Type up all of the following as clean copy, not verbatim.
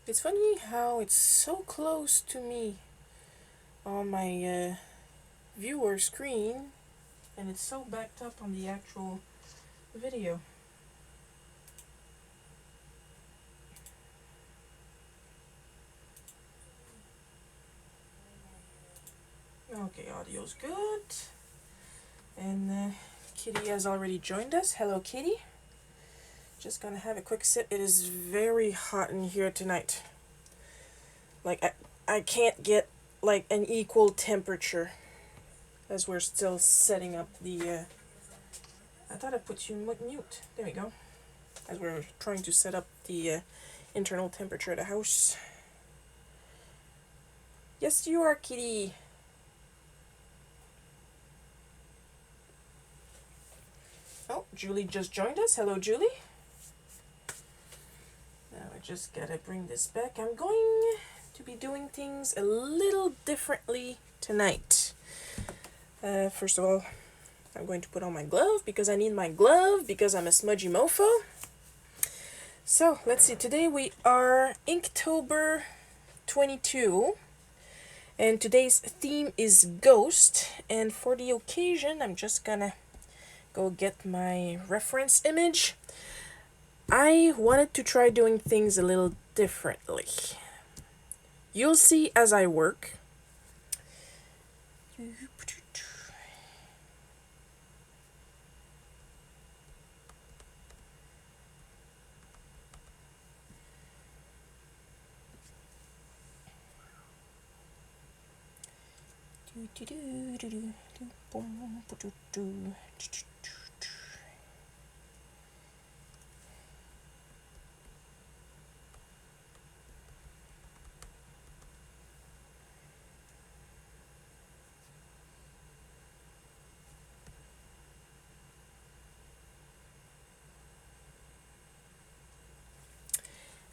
It's funny how it's so close to me on my viewer screen, and it's so backed up on the actual video. Okay, audio's good. And Kitty has already joined us. Hello, Kitty. Just gonna have a quick sip. It is very hot in here tonight. Like, I can't get, like, an equal temperature as we're still setting up the, I thought I put you mute. There we go. As we're trying to set up the internal temperature of the house. Yes, you are, Kitty. Oh, Julie just joined us. Hello, Julie. Now I just gotta bring this back. I'm going to be doing things a little differently tonight. First of all, I'm going to put on my glove because I need my glove because I'm a smudgy mofo. So, let's see. Today we are Inktober 22. And today's theme is ghost. And for the occasion, I'm just gonna go get my reference image. I wanted to try doing things a little differently. You'll see as I work.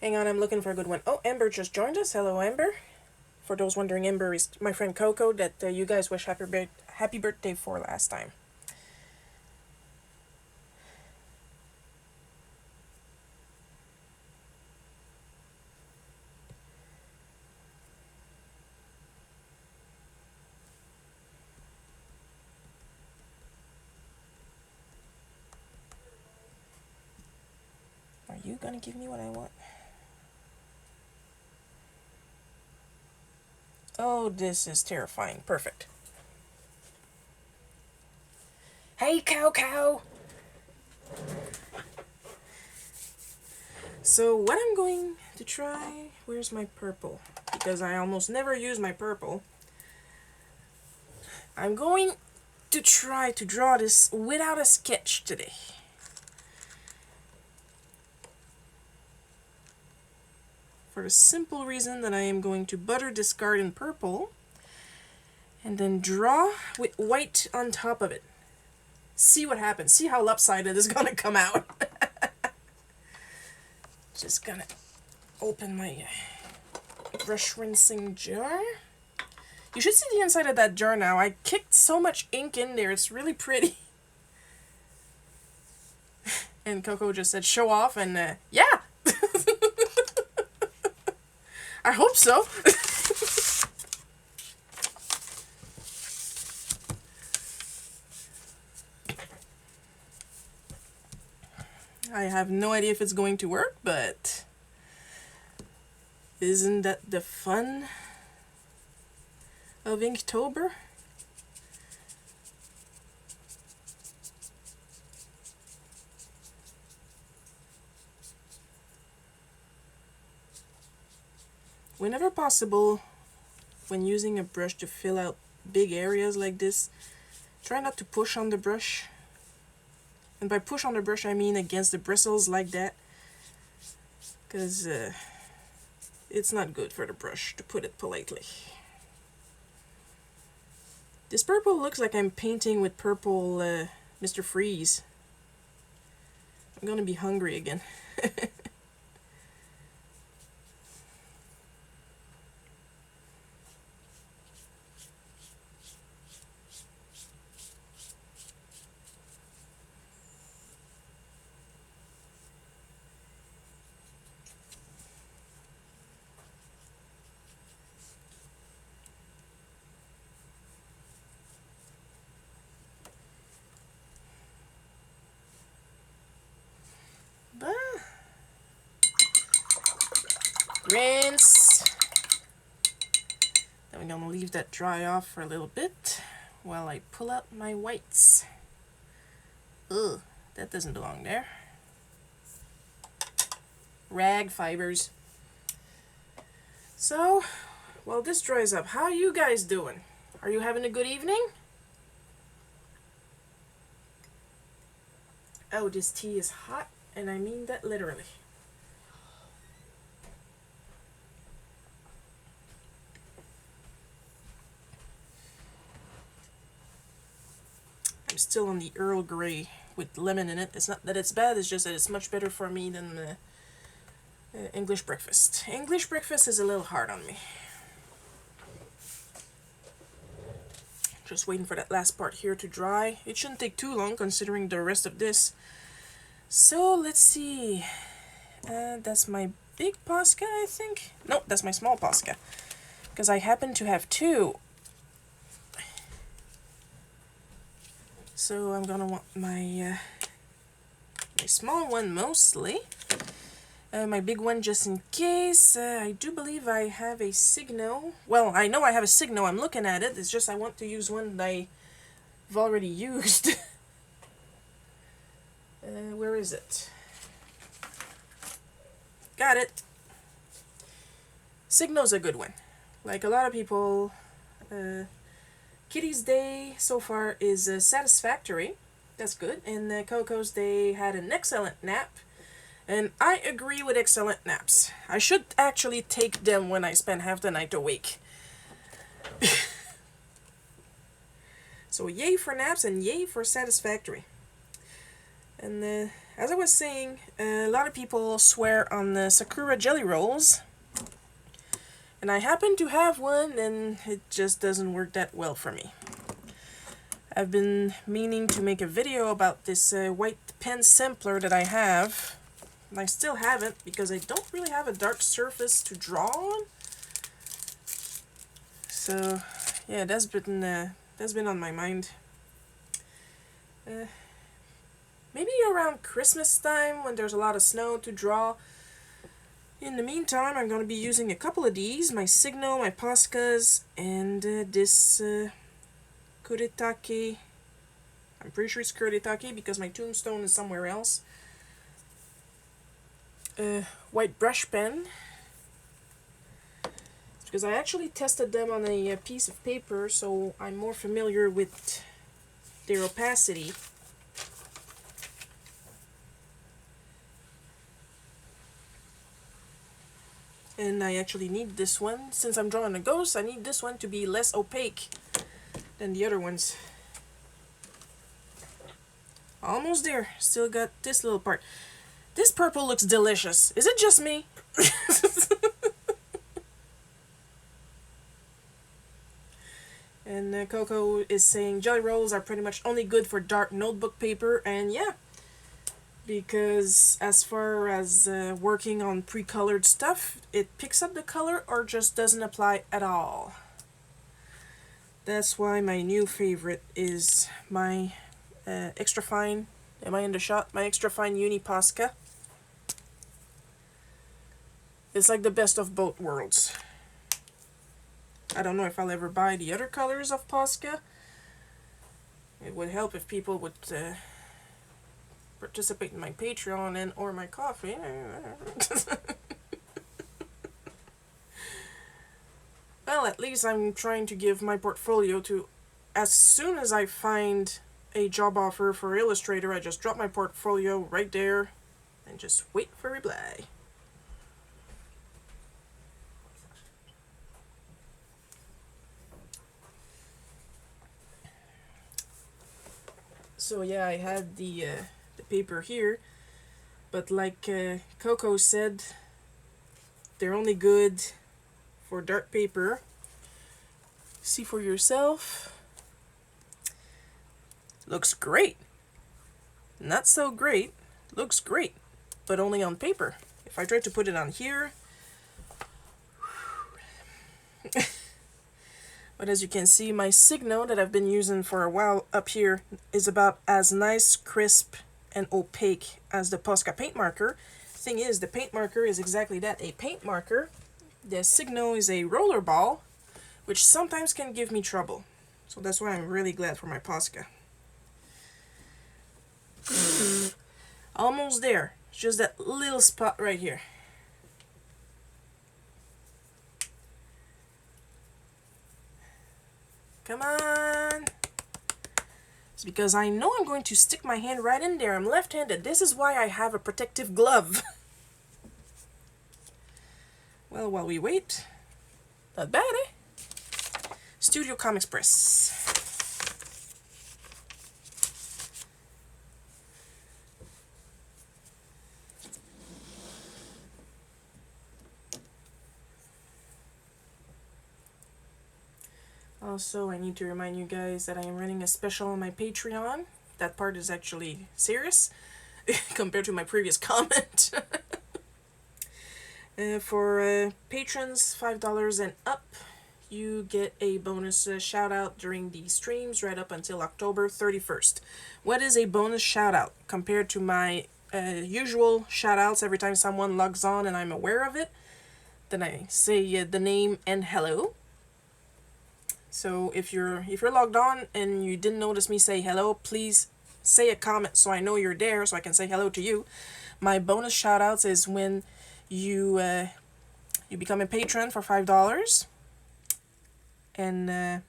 Hang on, I'm looking for a good one. Oh, Amber just joined us. Hello, Amber. For those wondering, Amber is my friend Coco that you guys wish happy birthday for last time. Are you gonna give me what I want? Oh, this is terrifying. Perfect. Hey, Cow. So what I'm going to try, where's my purple? Because I almost never use my purple. I'm going to try to draw this without a sketch today. For the simple reason that I am going to butter this card in purple and then draw with white on top of it. See what happens. See how lopsided it's gonna come out. Just gonna open my brush rinsing jar. You should see the inside of that jar now. I kicked so much ink in there. It's really pretty. And Coco just said show off, and yeah. I hope so. I have no idea if it's going to work, but isn't that the fun of Inktober? Whenever possible, when using a brush to fill out big areas like this, try not to push on the brush. And by push on the brush, I mean against the bristles like that. Because it's not good for the brush, to put it politely. This purple looks like I'm painting with purple Mr. Freeze. I'm gonna be hungry again. Rinse. Then we're gonna leave that dry off for a little bit while I pull out my whites. Ugh, that doesn't belong there. Rag fibers. So, while this dries up, how are you guys doing? Are you having a good evening? Oh, this tea is hot, and I mean that literally. I'm still on the Earl Grey with lemon in it. It's not that it's bad, it's just that it's much better for me than the English breakfast. English breakfast is a little hard on me. Just waiting for that last part here to dry. It shouldn't take too long considering the rest of this. So let's see. That's my big Posca, I think. No, that's my small Posca. Because I happen to have two. So I'm gonna want my my small one mostly. My big one just in case. I do believe I have a Signo. Well, I know I have a Signo. I'm looking at it. It's just I want to use one that I've already used. Where is it? Got it. Signo's a good one. Like a lot of people, Kitty's day so far is satisfactory. That's good. And Coco's day had an excellent nap. And I agree with excellent naps. I should actually take them when I spend half the night awake. So yay for naps and yay for satisfactory. And as I was saying, a lot of people swear on the Sakura jelly rolls. And I happen to have one, and it just doesn't work that well for me. I've been meaning to make a video about this white pen sampler that I have. And I still haven't because I don't really have a dark surface to draw on. So yeah, that's been on my mind. Maybe around Christmas time when there's a lot of snow to draw. In the meantime, I'm going to be using a couple of these, my Signo, my Poscas, and this Kuretake. I'm pretty sure it's Kuretake because my tombstone is somewhere else. White brush pen. Because I actually tested them on a piece of paper, so I'm more familiar with their opacity. And I actually need this one. Since I'm drawing a ghost, I need this one to be less opaque than the other ones. Almost there. Still got this little part. This purple looks delicious. Is it just me? And Coco is saying jelly rolls are pretty much only good for dark notebook paper. And yeah. Because as far as working on pre-colored stuff, it picks up the color or just doesn't apply at all. That's why my new favorite is my extra fine, am I in the shot? My extra fine Uni Posca. It's like the best of both worlds. I don't know if I'll ever buy the other colors of Posca. It would help if people would participate in my Patreon and or my coffee. Well, at least I'm trying to give my portfolio to, as soon as I find a job offer for Illustrator, I just drop my portfolio right there and just wait for a reply. So yeah, I had the paper here, but like Coco said, they're only good for dark paper. See for yourself. Looks great. Not so great. Looks great, but only on paper. If I try to put it on here, but as you can see, my Signo that I've been using for a while up here is about as nice, crisp, and opaque as the Posca paint marker. Thing is, the paint marker is exactly that, a paint marker. The Signo is a roller ball, which sometimes can give me trouble. So that's why I'm really glad for my Posca. Almost there. It's just that little spot right here. Come on. It's because I know I'm going to stick my hand right in there. I'm left-handed. This is why I have a protective glove. Well, while we wait, not bad, eh? Studio Comics Press. Also, I need to remind you guys that I am running a special on my Patreon. That part is actually serious compared to my previous comment. For patrons, $5 and up, you get a bonus shout out during the streams right up until October 31st. What is a bonus shout out compared to my usual shout outs every time someone logs on and I'm aware of it? Then I say the name and hello. So if you're logged on and you didn't notice me say hello, please say a comment so I know you're there so I can say hello to you. My bonus shout outs is when you become a patron for $5, and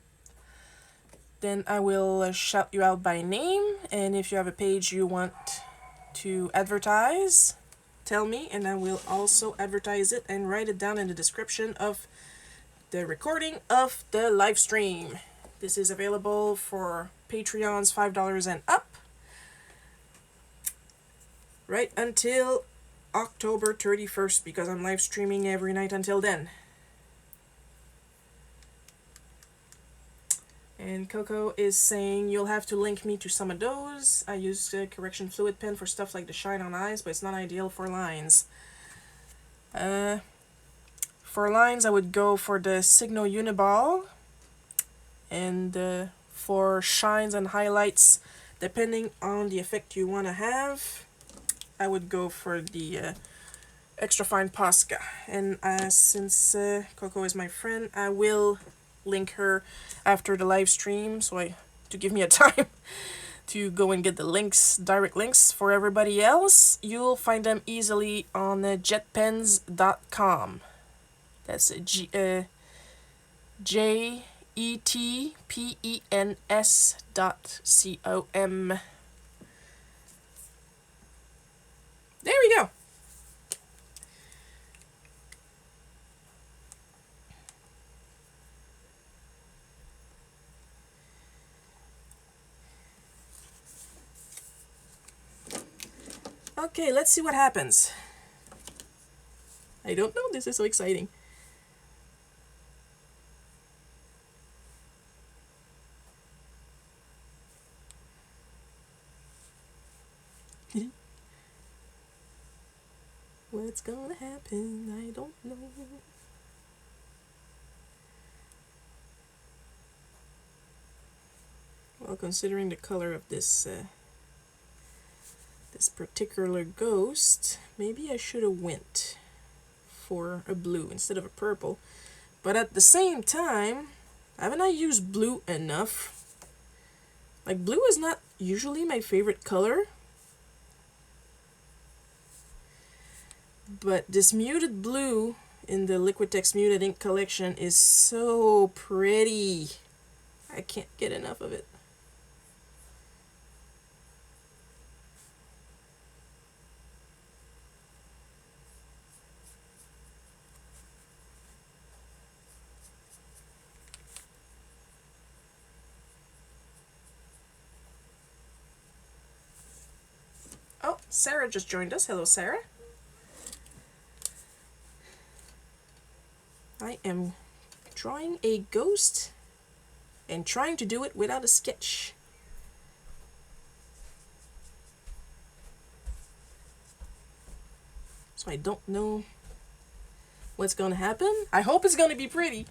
then I will shout you out by name, and if you have a page you want to advertise, tell me and I will also advertise it and write it down in the description of the recording of the live stream. This is available for Patreons $5 and up right until October 31st because I'm live streaming every night until then. And Coco is saying you'll have to link me to some of those. I use correction fluid pen for stuff like the shine on eyes, but it's not ideal for lines. For lines, I would go for the Signo Uniball, and for shines and highlights, depending on the effect you want to have, I would go for the extra fine Posca. And since Coco is my friend, I will link her after the live stream, to give me a time to go and get the links, direct links. For everybody else, you'll find them easily on jetpens.com. That's JETPENS.com. There we go. Okay, let's see what happens. I don't know, this is so exciting. What's gonna happen? I don't know. Well, considering the color of this this particular ghost, maybe I should have went for a blue instead of a purple. But at the same time, haven't I used blue enough? Like, blue is not usually my favorite color. But this muted blue in the Liquitex Muted Ink collection is so pretty. I can't get enough of it. Sarah just joined us. Hello, Sarah. I am drawing a ghost and trying to do it without a sketch. So I don't know what's gonna happen. I hope it's gonna be pretty.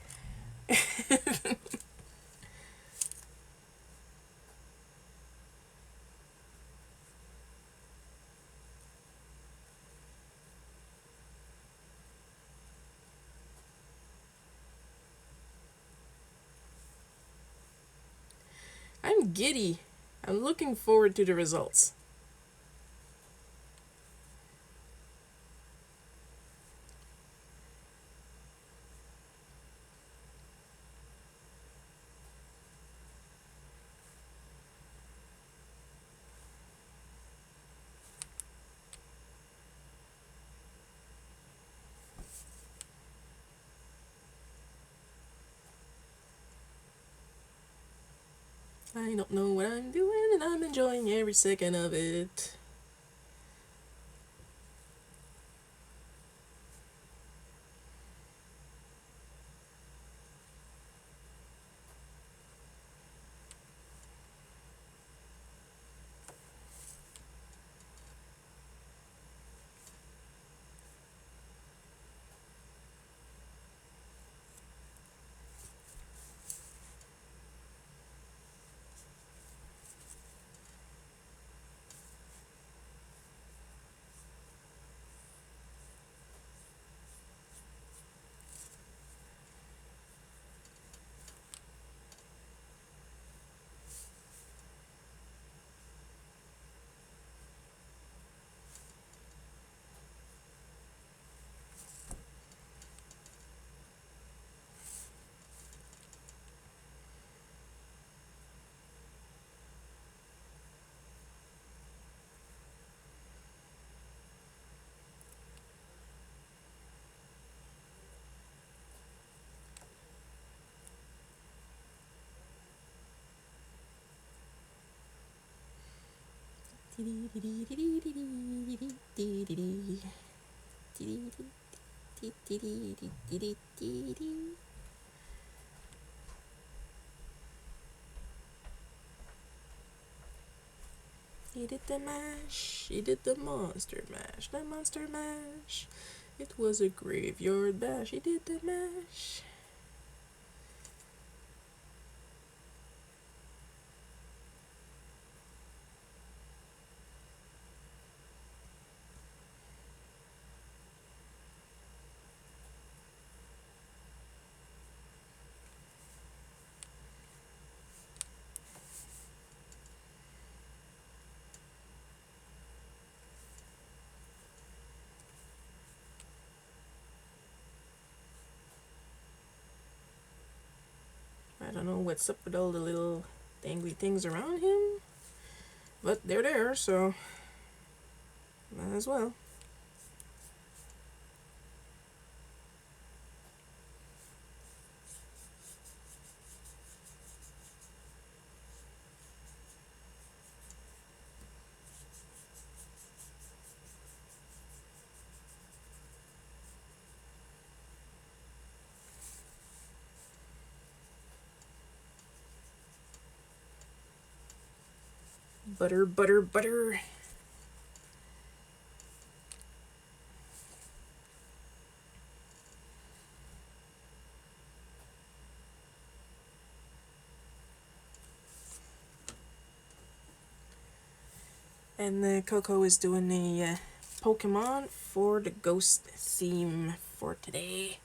I'm giddy. I'm looking forward to the results. I don't know what I'm doing, and I'm enjoying every second of it. He did the mash, he did the monster mash, the monster mash. It was a graveyard bash, he did the mash. I don't know what's up with all the little dangly things around him, but they're there, so might as well. Butter, butter, butter. And Coco is doing a Pokemon for the ghost theme for today.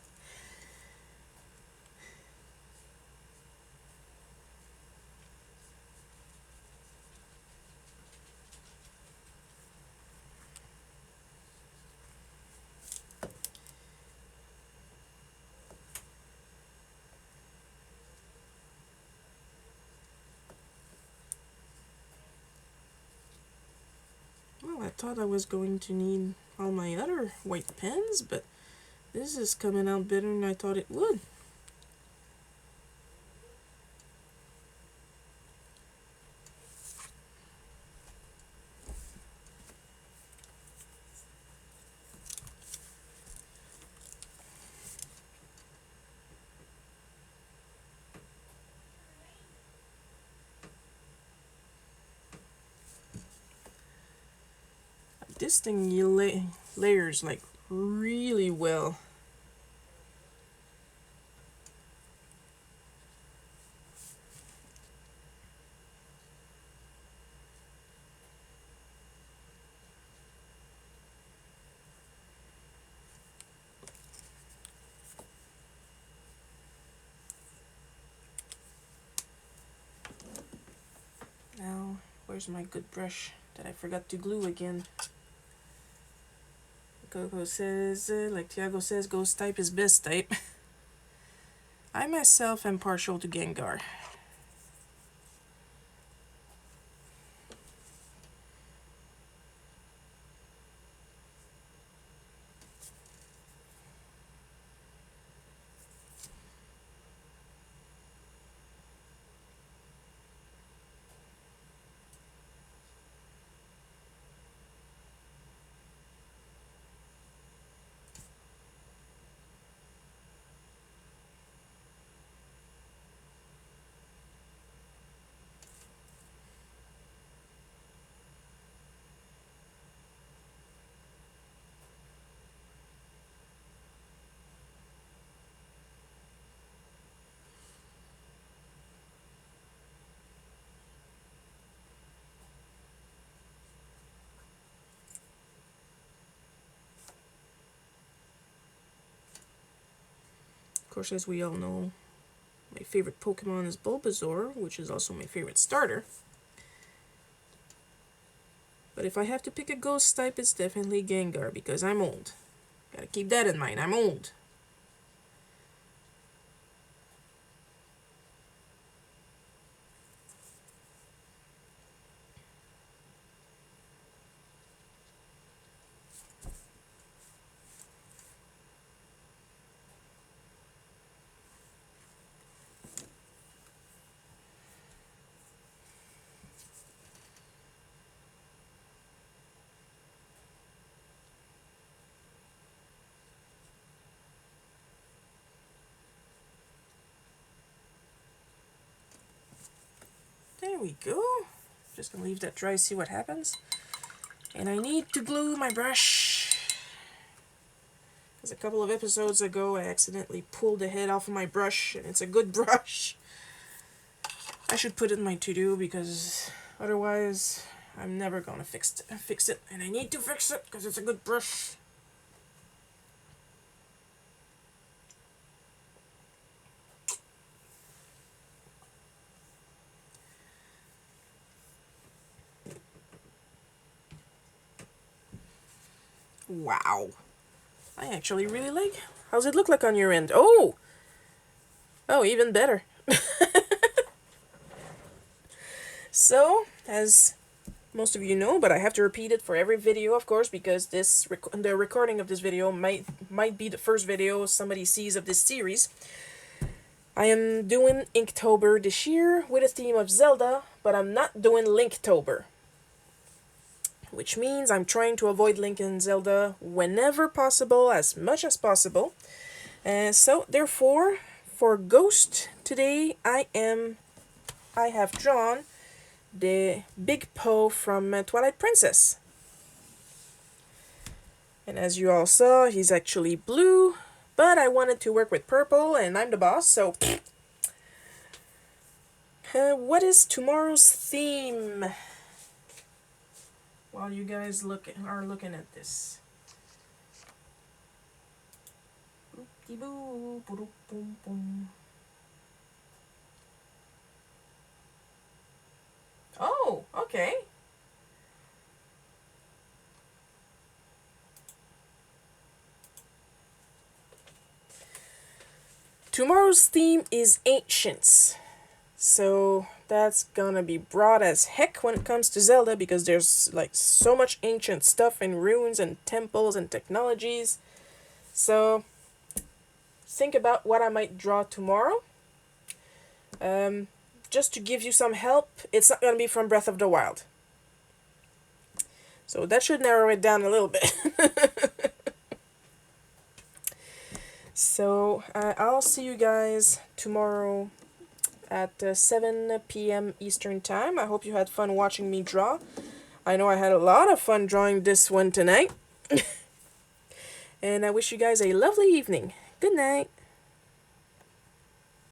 Well, I thought I was going to need all my other white pens, but this is coming out better than I thought it would. this thing layers like really well. Now, where's my good brush that I forgot to glue again? Coco says, like Tiago says, ghost type is best type. I myself am partial to Gengar. Of course, as we all know, my favorite Pokemon is Bulbasaur, which is also my favorite starter. But if I have to pick a ghost type, it's definitely Gengar, because I'm old. Gotta keep that in mind, I'm old. There we go. Just gonna leave that dry, see what happens. And I need to glue my brush. Because a couple of episodes ago I accidentally pulled the head off of my brush, and it's a good brush. I should put it in my to-do because otherwise I'm never gonna fix it. And I need to fix it because it's a good brush. Wow. I actually really like. How's it look like on your end? Oh! Oh, even better. So, as most of you know, but I have to repeat it for every video, of course, because the recording of this video might be the first video somebody sees of this series. I am doing Inktober this year with a theme of Zelda, but I'm not doing Linktober. Which means I'm trying to avoid Link and Zelda whenever possible, as much as possible. So, therefore, for Ghost today, I have drawn the Big Poe from Twilight Princess. And as you all saw, he's actually blue, but I wanted to work with purple, and I'm the boss, so... what is tomorrow's theme? While you guys are looking at this. Oh, okay. Tomorrow's theme is ancients. So that's gonna be broad as heck when it comes to Zelda, because there's like so much ancient stuff and ruins and temples and technologies. So think about what I might draw tomorrow. Just to give you some help, it's not gonna be from Breath of the Wild. So that should narrow it down a little bit. So I'll see you guys tomorrow at 7 p.m. Eastern Time. I hope you had fun watching me draw. I know I had a lot of fun drawing this one tonight. And I wish you guys a lovely evening. Good night.